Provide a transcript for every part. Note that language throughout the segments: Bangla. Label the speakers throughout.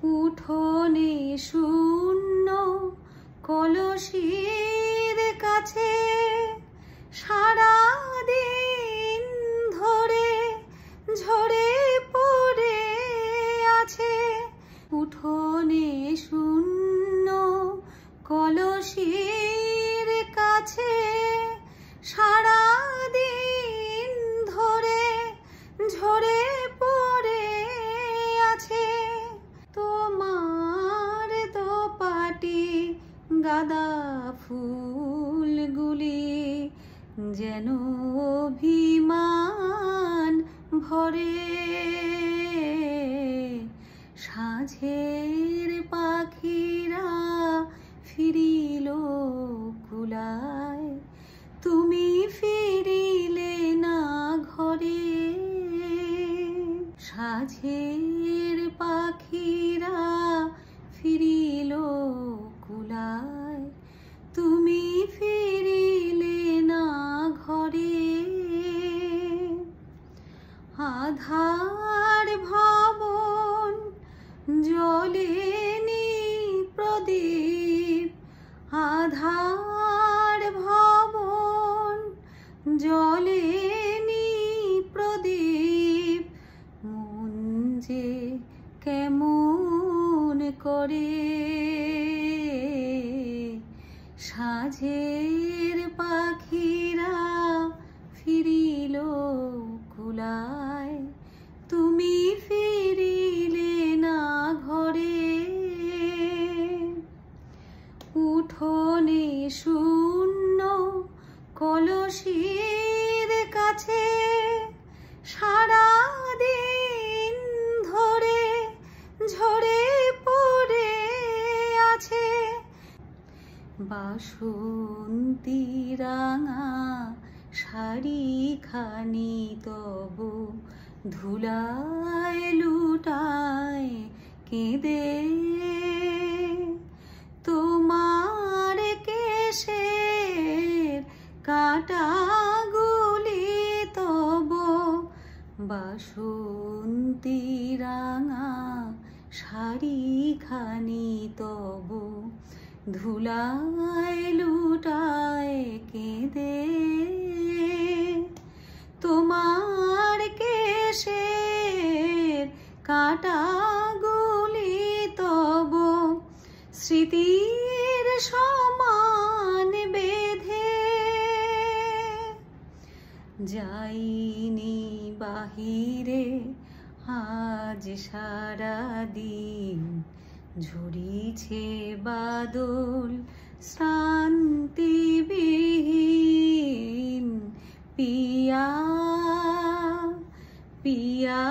Speaker 1: উঠোনে শূন্য কলসির কাছে সারাদিন ধরে ঝরে পড়ে আছে। উঠোনে শূন্য কলসির কাছে সারাদিন ধরে ঝরে পড়ে আছে। তোমার দোপাটি গাঁদা ফুলগুলি যেন অভিমান ভরে। সাঁঝের পাখিরা ফিরিল কুলায়, তুমি ফিরিলে না ঘরে। সাঁঝের পাখিরা ফিরিল কুলায়, তুমি ফিরিলে না ঘরে। আধার ভবন জ্বলেনি প্রদীপ, আধার ভবন জ্বলেনি প্রদীপ। মন যে কেমন করে সাঁঝের পাখিরা ফিরিল কুলায়, তুমি ফিরিলে না ঘরে। উঠোনে শূন্য কলসির কাছে সারাদিন ধরে ঝরে পড়ে আছে। বাসন্তী রাঙা শাড়িখানি তব ধুলায় লুটায় কেঁদে। তোমার কেশের কাঁটাগুলি তব বাসন্তী রাঙা শাড়িখানি তব ধুলায় লুটায় কেঁদে। তোমার কেশের কাঁটাগুলি তব স্মৃতির সমান বেঁধে। যাইনি বাহিরে আজ সারাদিন, ঝরিছে বাদল শ্রান্তিবিহীন। পিয়া পিয়া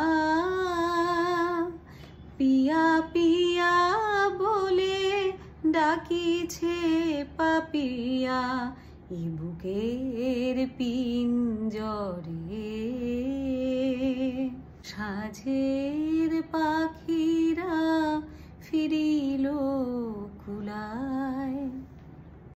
Speaker 1: পিয়া পিয়া বলে ডাকিছে পাপিয়া এ বুকের পিঞ্জরে। সাঁঝের পাখিরা ফিরিল কুলায়।